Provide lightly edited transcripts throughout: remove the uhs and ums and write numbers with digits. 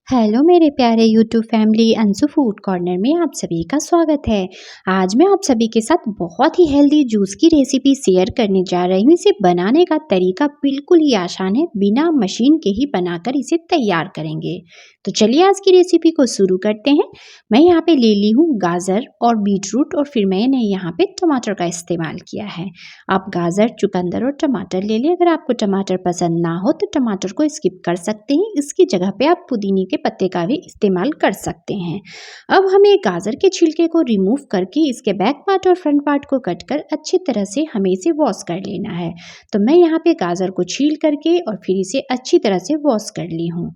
Hello मेरे प्यारे YouTube family Anshu food corner में आप सभी का स्वागत है। आज मैं आप सभी के साथ बहुत ही हेल्दी जूस की रेसिपी शेयर करने जा रही हूँ। इसे बनाने का तरीका बिल्कुल ही आसान है, बिना मशीन के ही बनाकर इसे तैयार करेंगे। तो चलिए आज की रेसिपी को शुरू करते हैं। मैं यहाँ पे ले ली हूँ गाजर और बीटरूट और फिर मैंने यहाँ पे टमाटर का इस्तेमाल किया है। आप गाजर, चुकंदर और टमाटर ले लें। अगर आपको टमाटर पसंद ना हो तो टमाटर को स्किप कर सकते हैं। इसकी जगह पे आप पुदीने के पत्ते का भी इस्तेमाल कर सकते हैं। अब हमें गाजर के छिलके को रिमूव करके इसके बैक पार्ट और फ्रंट पार्ट को कट कर अच्छी तरह से हमें इसे वॉश कर लेना है। तो मैं यहाँ पे गाजर को छील करके और फिर इसे अच्छी तरह से वॉश कर ली हूँ।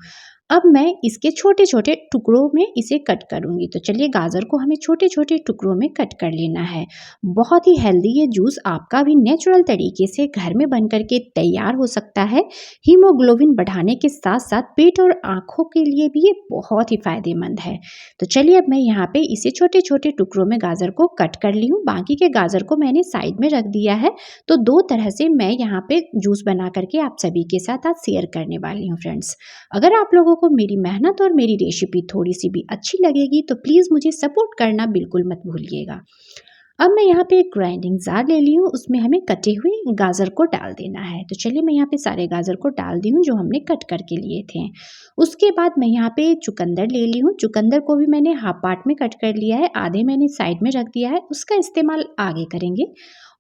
अब मैं इसके छोटे छोटे टुकड़ों में इसे कट करूंगी। तो चलिए गाजर को हमें छोटे छोटे टुकड़ों में कट कर लेना है। बहुत ही हेल्दी ये जूस आपका भी नेचुरल तरीके से घर में बन करके तैयार हो सकता है। हीमोग्लोबिन बढ़ाने के साथ साथ पेट और आँखों के लिए भी ये बहुत ही फायदेमंद है। तो चलिए अब मैं यहाँ पे इसे छोटे छोटे टुकड़ों में गाजर को कट कर ली हूँ। बाकी के गाजर को मैंने साइड में रख दिया है। तो दो तरह से मैं यहाँ पे जूस बना करके आप सभी के साथ आज शेयर करने वाली हूँ फ्रेंड्स। अगर आप लोगों को मेरी मेहनत और मेरी रेसिपी थोड़ी सी भी अच्छी लगेगी तो प्लीज़ मुझे सपोर्ट करना बिल्कुल मत भूलिएगा। अब मैं यहाँ पे एक ग्राइंडिंग जार ले ली हूँ, उसमें हमें कटे हुए गाजर को डाल देना है। तो चलिए मैं यहाँ पे सारे गाजर को डाल दी हूँ जो हमने कट करके लिए थे। उसके बाद मैं यहाँ पे चुकंदर ले ली हूँ। चुकंदर को भी मैंने हाफ पार्ट में कट कर लिया है, आधे मैंने साइड में रख दिया है, उसका इस्तेमाल आगे करेंगे।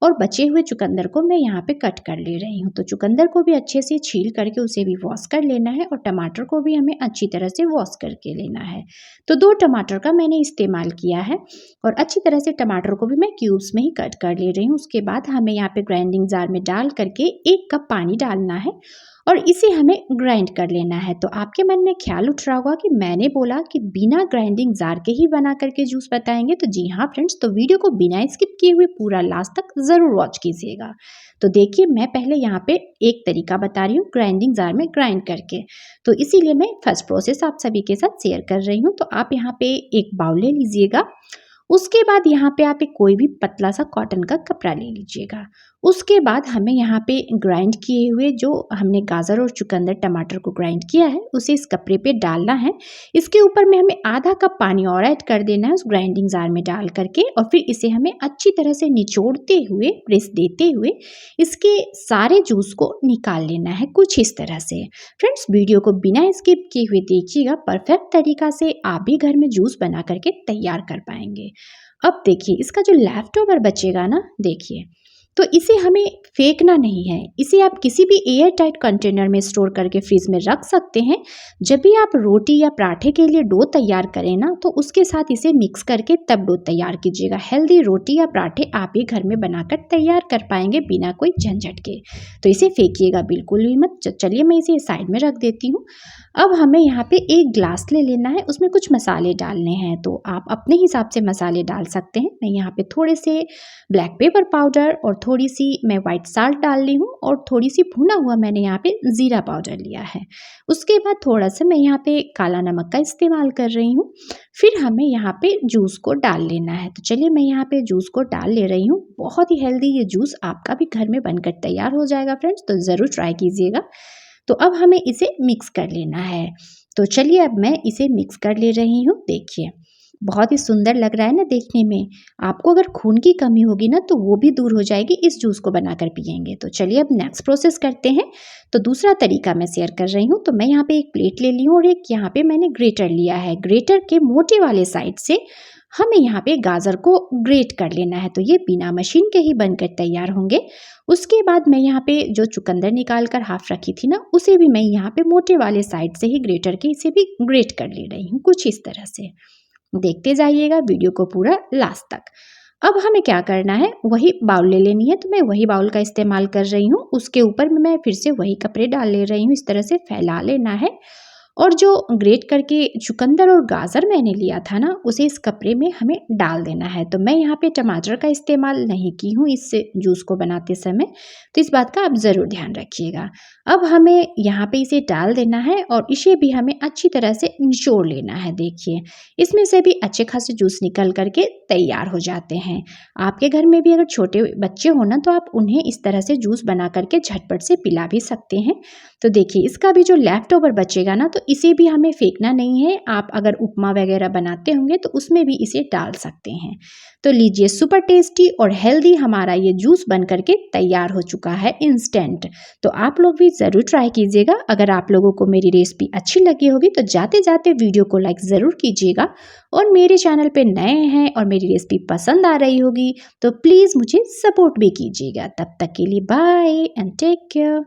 और बचे हुए चुकंदर को मैं यहाँ पे कट कर ले रही हूँ। तो चुकंदर को भी अच्छे से छील करके उसे भी वॉश कर लेना है और टमाटर को भी हमें अच्छी तरह से वॉश करके लेना है। तो 2 टमाटर का मैंने इस्तेमाल किया है और अच्छी तरह से टमाटर को भी मैं क्यूब्स में ही कट कर ले रही हूँ। उसके बाद हमें यहाँ पे ग्राइंडिंग जार में डाल करके 1 कप पानी डालना है और इसे हमें ग्राइंड कर लेना है। तो आपके मन में ख्याल उठ रहा होगा कि मैंने बोला कि बिना ग्राइंडिंग जार के ही बना करके जूस बताएंगे। तो जी हाँ फ्रेंड्स, तो वीडियो को बिना स्किप किए हुए पूरा लास्ट तक ज़रूर वॉच कीजिएगा। तो देखिए मैं पहले यहाँ पे एक तरीका बता रही हूँ ग्राइंडिंग जार में ग्राइंड करके। तो इसीलिए मैं फर्स्ट प्रोसेस आप सभी के साथ शेयर कर रही हूँ। तो आप यहाँ पे एक बाउल ले लीजिएगा। उसके बाद यहाँ पे आप एक कोई भी पतला सा कॉटन का कपड़ा ले लीजिएगा। उसके बाद हमें यहाँ पे ग्राइंड किए हुए जो हमने गाजर और चुकंदर टमाटर को ग्राइंड किया है उसे इस कपड़े पे डालना है। इसके ऊपर में हमें आधा कप पानी और ऐड कर देना है उस ग्राइंडिंग जार में डाल करके और फिर इसे हमें अच्छी तरह से निचोड़ते हुए, प्रेस देते हुए इसके सारे जूस को निकाल लेना है कुछ इस तरह से। फ्रेंड्स वीडियो को बिना स्किप किए हुए देखिएगा, परफेक्ट तरीका से आप भी घर में जूस बना करके तैयार कर पाएंगे। अब देखिए इसका जो लेफ्ट ओवर बचेगा ना, देखिए तो इसे हमें फेंकना नहीं है। इसे आप किसी भी एयर टाइट कंटेनर में स्टोर करके फ्रिज में रख सकते हैं। जब भी आप रोटी या पराठे के लिए डो तैयार करें ना तो उसके साथ इसे मिक्स करके तब डो तैयार कीजिएगा। हेल्दी रोटी या पराठे आप ही घर में बनाकर तैयार कर पाएंगे बिना कोई झंझट के। तो इसे फेंकिएगा बिल्कुल भी मत। चलिए मैं इसे साइड में रख देती हूँ। अब हमें यहाँ पे एक ग्लास ले लेना है, उसमें कुछ मसाले डालने हैं। तो आप अपने हिसाब से मसाले डाल सकते हैं। मैं यहाँ पे थोड़े से ब्लैक पेपर पाउडर और थोड़ी सी मैं वाइट साल्ट डाल ली हूँ और थोड़ी सी भुना हुआ मैंने यहाँ पे ज़ीरा पाउडर लिया है। उसके बाद थोड़ा सा मैं यहाँ पे काला नमक का इस्तेमाल कर रही हूँ। फिर हमें यहाँ पे जूस को डाल लेना है। तो चलिए मैं यहाँ पे जूस को डाल ले रही हूँ। बहुत ही हेल्दी ये जूस आपका भी घर में बनकर तैयार हो जाएगा फ्रेंड्स, तो ज़रूर ट्राई कीजिएगा। तो अब हमें इसे मिक्स कर लेना है। तो चलिए अब मैं इसे मिक्स कर ले रही हूँ। देखिए बहुत ही सुंदर लग रहा है ना देखने में। आपको अगर खून की कमी होगी ना तो वो भी दूर हो जाएगी इस जूस को बनाकर पिएंगे। तो चलिए अब नेक्स्ट प्रोसेस करते हैं। तो दूसरा तरीका मैं शेयर कर रही हूँ। तो मैं यहाँ पे एक प्लेट ले ली हूँ और एक यहाँ पे मैंने ग्रेटर लिया है। ग्रेटर के मोटे वाले साइड से हमें यहाँ पे गाजर को ग्रेट कर लेना है। तो ये बिना मशीन के ही बनकर तैयार होंगे। उसके बाद मैं यहाँ पे जो चुकंदर निकाल कर हाफ रखी थी ना उसे भी मैं यहाँ पे मोटे वाले साइड से ही ग्रेटर के इसे भी ग्रेट कर ले रही हूँ कुछ इस तरह से। देखते जाइएगा वीडियो को पूरा लास्ट तक। अब हमें क्या करना है, वही बाउल ले लेनी है। तो मैं वही बाउल का इस्तेमाल कर रही हूँ। उसके ऊपर में मैं फिर से वही कपड़े डाल ले रही हूँ। इस तरह से फैला लेना है और जो ग्रेट करके चुकंदर और गाजर मैंने लिया था ना उसे इस कपड़े में हमें डाल देना है। तो मैं यहाँ पे टमाटर का इस्तेमाल नहीं की हूँ इस जूस को बनाते समय, तो इस बात का आप ज़रूर ध्यान रखिएगा। अब हमें यहाँ पे इसे डाल देना है और इसे भी हमें अच्छी तरह से निचोड़ लेना है। देखिए इसमें से भी अच्छे खासे जूस निकल करके तैयार हो जाते हैं। आपके घर में भी अगर छोटे बच्चे हो ना तो आप उन्हें इस तरह से जूस बना करके झटपट से पिला भी सकते हैं। तो देखिए इसका भी जो लेफ्ट ओवर बचेगा ना तो इसे भी हमें फेंकना नहीं है। आप अगर उपमा वगैरह बनाते होंगे तो उसमें भी इसे डाल सकते हैं। तो लीजिए, सुपर टेस्टी और हेल्दी हमारा ये जूस बन करके तैयार हो चुका है इंस्टेंट। तो आप लोग भी ज़रूर ट्राई कीजिएगा। अगर आप लोगों को मेरी रेसिपी अच्छी लगी होगी तो जाते जाते वीडियो को लाइक ज़रूर कीजिएगा, और मेरे चैनल पे नए हैं और मेरी रेसिपी पसंद आ रही होगी तो प्लीज़ मुझे सपोर्ट भी कीजिएगा। तब तक के लिए बाय एंड टेक केयर।